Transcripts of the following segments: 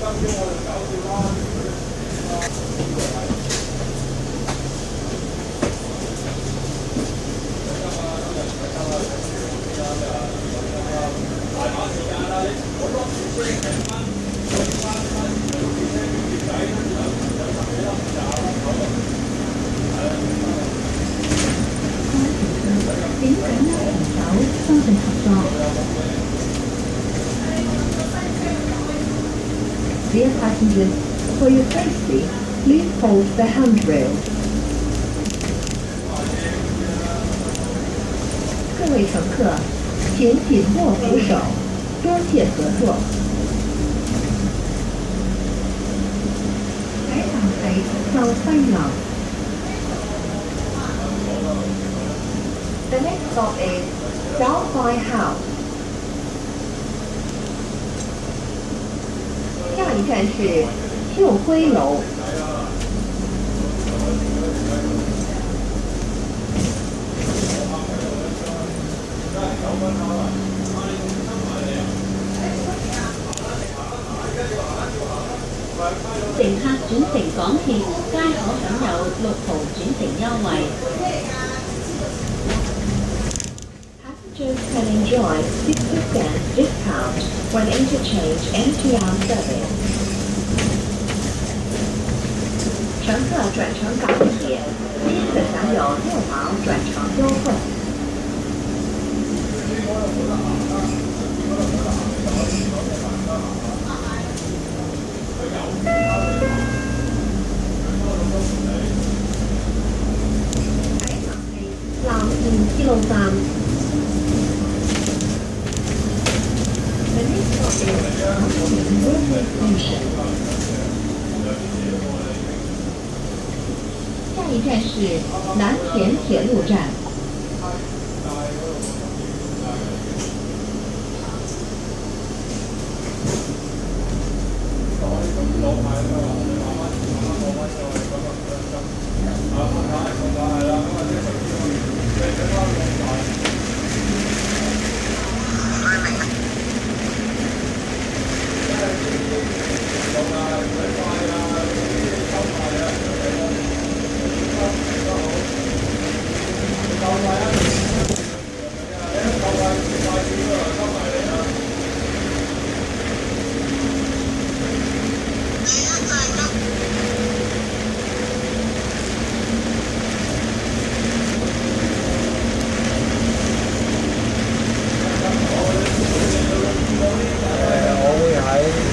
請緊握扶手，多謝合作。Dear passengers, for your safety, please hold the handrail. 各位乘客，請緊握扶手，多謝合作。喺站係秀輝樓。The next stop is Xiaofai House. 下一站是秀輝樓。乘客轉乘港鐵皆可享有6毫轉乘優惠。Passengers can enjoy 6% discount when interchange MTR service. 乘客轉乘港鐵，即可享有6毛轉乘優惠。藍田鐵路站。The next stop is 藍田 Railway Station. 下一站是藍田鐵路站。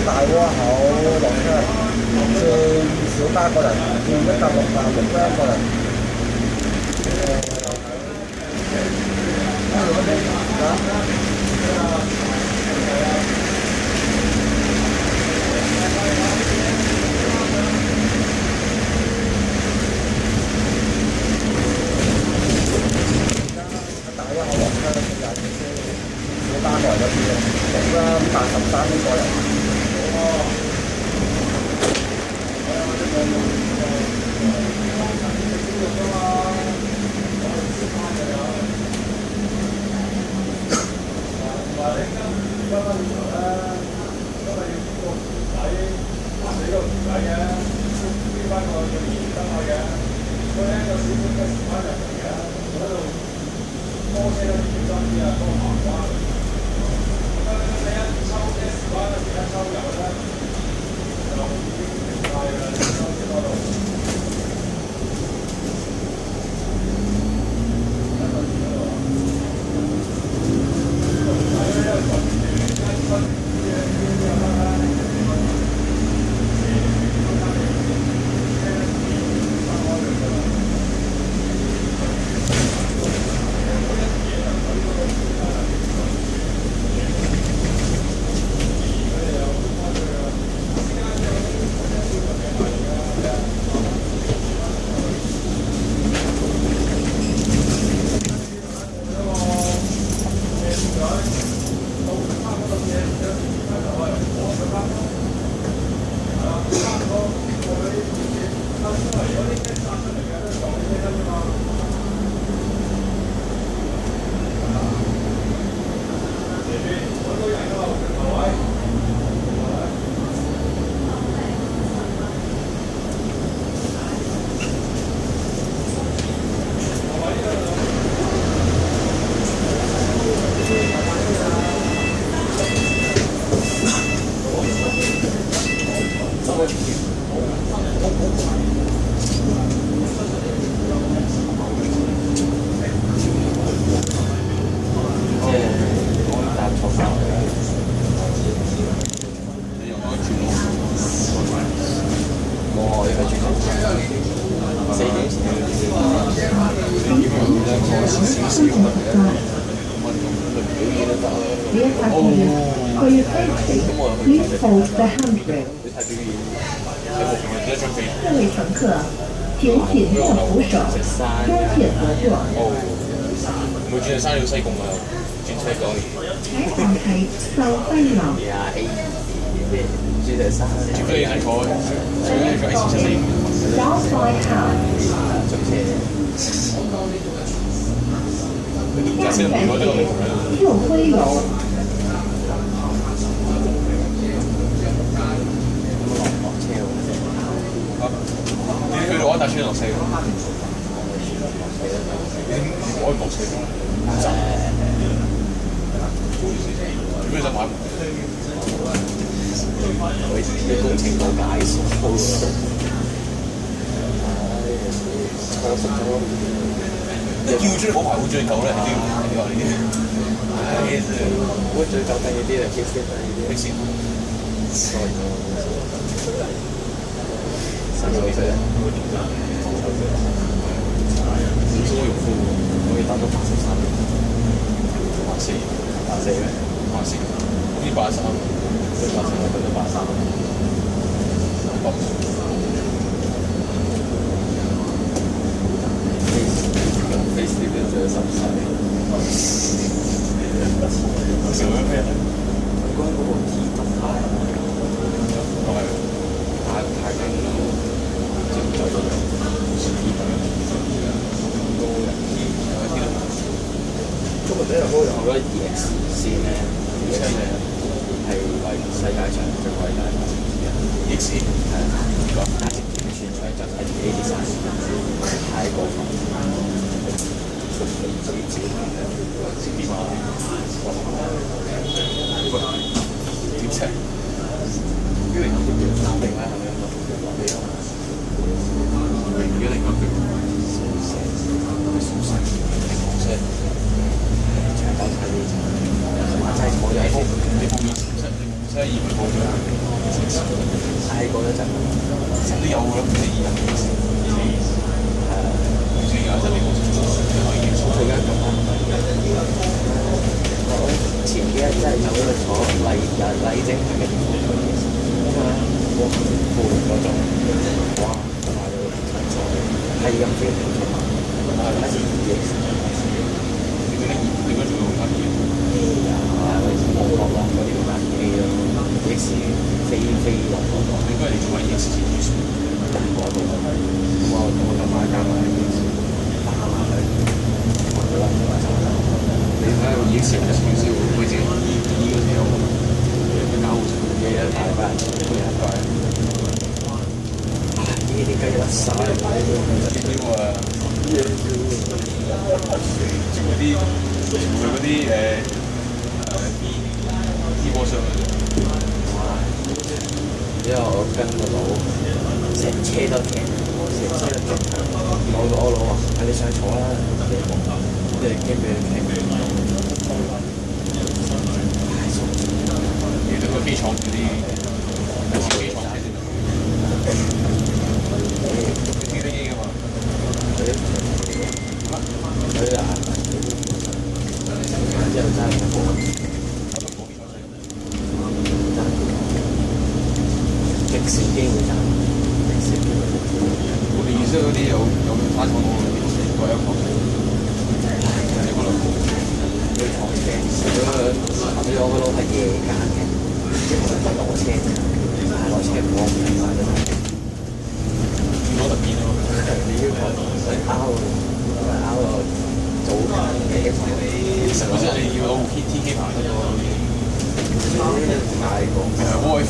大窩口落車，轉小巴過嚟，轉166啦過嚟。大窩口落車，小巴過嚟嗰邊，6啦83蚊過嚟。搭錯衫。你用嗰個轉喎，冇我呢個轉4點前Dear passengers, for your safety, please hold the handrail. 你睇表演，你冇同人哋一張飛。各位乘客，请紧握扶手，专切合作。哦，唔會轉去山了西貢啊，轉車港而采访係受歡迎。咩？轉嚟山，轉飛係坐H74。South by House，追車。架車唔攞得個名同佢。秀輝樓。落車喎。你去到我搭車落車㗎？我可以落車㗎。做咩想買？佢啲工程冇解數㗎。錯失咗。叫出嚟嗰排會最舊咧，係啲你話呢啲。唉，真係會最舊第二啲嚟，激先第二啲。激先。sorry。新手車。唔中意用褲，可以打到83年。84嘅。84，好似83，對83去到83。face 呢邊最深細。成咗咩？關嗰個 T 特太，係太勁啦！接唔再到人 T 特，高人 T， 中國第一高人，我覺得 EX 線咧，EX 係為世界上最偉大嘅EX 係個價值全場就係自己啲衫，太過分。點啊？點尺？109定啦，係咪啊？109數細，紅色，長久睇呢隻，馬仔坐咗喺度，你報以前真係以為報咗太過一陣，成都有㗎啦，你以為最近就你冇最緊咁啱。前幾日真係有喺度坐麗晶嘅地方坐嘢，哇！半個鐘，哇！大佬係咁飛嚟坐，一時嘢，你嗰種用乜嘢？網絡啦，嗰啲叫乜嘢咯？一時飛落嗰個，應該係你做緊 EX 前預算。嗰度我就買加埋打埋佢，你睇下 EX 前嘅少少，佢自己嗰條有搞好成嘢一大班人，每人袋。呢啲雞甩晒，啲喎，全部嗰啲醫波箱嘅啫。之後我跟個佬，成車都停，成車都停。我佬話：你上去坐啦，你哋傾俾佢傾。你對個機廠嗰啲機廠車先，佢聽得嘢㗎嘛？佢啊，之後真係歷史機會爭，歷史機會。我哋意思嗰啲有翻廠嗰啲，各一個。你嗰兩個，佢廠車，佢我個佬係夜間嘅，即係攞車，攞車唔方便買真係。攞特件啊嘛！你要講拗個早間嘅廠，實嗰陣你要攞部 TK 牌得咯，大個。係啊，Wolf。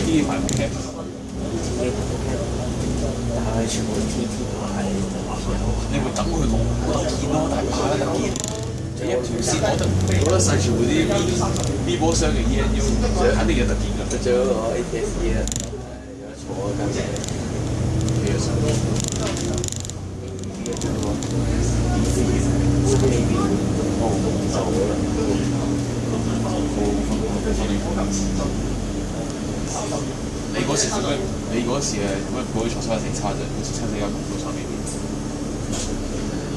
TK 牌唔 cap。但係全部 TT 牌，你會等佢攞特件咯，大把啦特件。一條線攞得晒全部啲 B 波箱嘅 ENU，肯定有特件㗎。佢最好攞 ATSE 啊，有得坐啊，跟住其實你嗰時做咩？你嗰時係點解唔可以坐3成差啫？好似7-4間咁多3 B。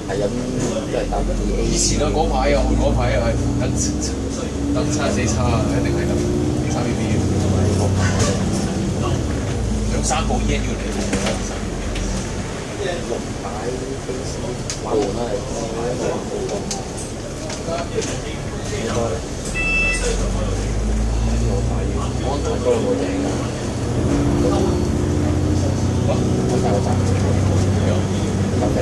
係咁，都係搭啲 A。以前啊，嗰排又係等7-4差啊，一定係等3 B B 兩三部 yen 要嚟六擺 AC 換啦，應該六擺安排都冇訂㗎，安排個站有訂。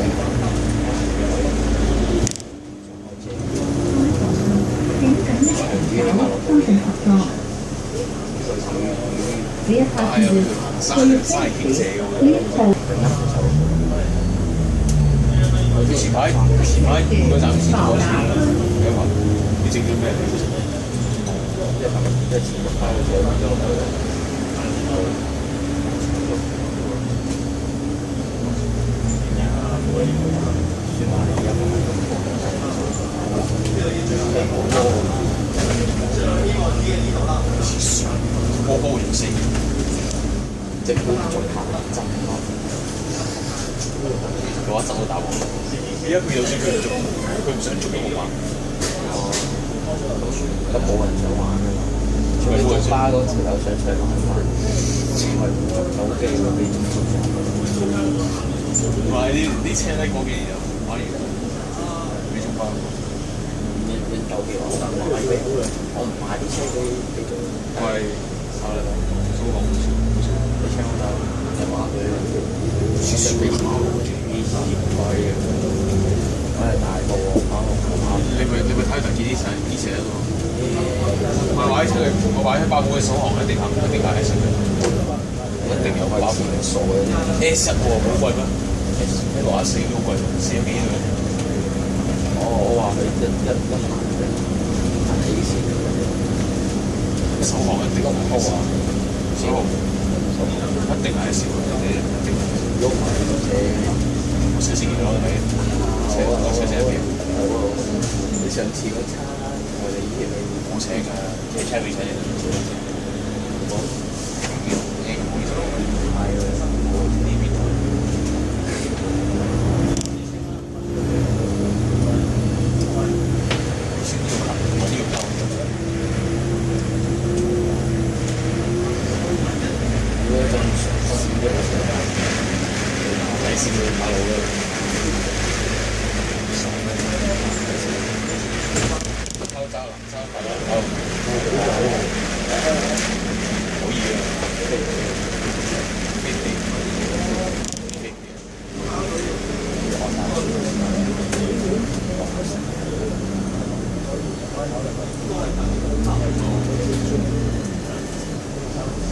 Dear passengers, for your safety, please hold. 前排個站先開始，你話你整咗咩？波波要死，即係觀眾拍真咯。嘅話執到大鑊。而家佢有算佢唔做，佢唔想做都冇辦。咁冇人想玩啊嘛，除非酒吧嗰條友想出嚟玩翻，手機嗰邊唔係啲車咧嗰幾年又玩完，俾中巴。啲酒店我唔買啲車俾中。貴，好啦，租房好少，你聽我講，就話佢設備好，貴嘅，我係大個喎，你咪睇特技啲車咯。我買出嚟，我買喺8號嘅首航一定係 S 嘅，一定有8號嘅數嘅。S 1喎好貴咩？64都好貴，40幾嘅。我話佢一萬嘅，但係以前首航一定係 S，首航一定係 S 嘅，一定。如果唔係我上次見到係車邊。你上次嗰餐我哋依邊冇請㗎，即係車尾請嘅。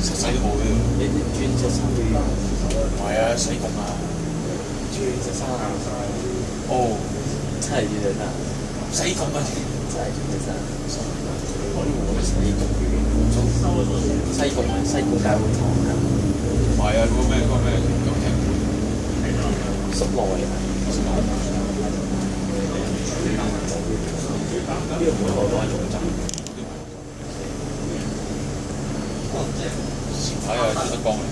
實際都冇嘅，你啲專職衫會唔係啊，西貢啊，專職衫啊，哦，真係專職衫，西貢啊，真係專職衫。我以為我西貢嘅，西貢大會堂啊，唔係啊，嗰個咩遊艇館，室內啊，呢個門口都係總站。前排啊，德江嚟，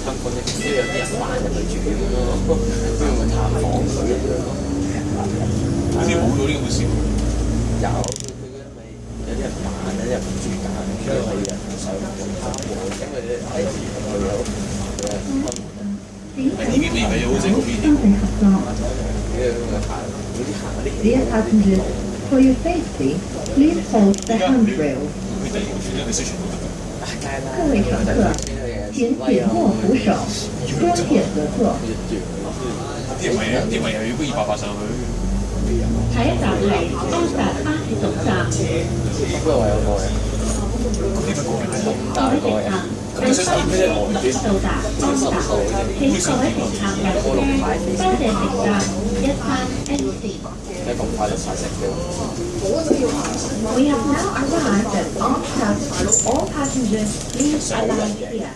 香港亦都有啲人扮入去住咁咯，不如去探訪佢咁樣。好似冇咗呢咁嘅事喎。有佢因為有啲人扮，有啲人唔住間，因為有人上探訪，因為咧佢有係 TVB 咪有好似嗰邊嚟㗎。Dear passengers, for your safety, please hold the handrail. 佢第二個轉咗去 station 都得㗎。各位乘客，請紧握扶手，双撇合作。啲人又要搬200上去。下一站係安達巴士總站。不過我有個嘅。各位乘客，第3次6到達安達，請各位乘客入車，多謝乘搭13N 線。你咁快就踩石標？ We have now arrived at Amsterdam. All passengers please alight here.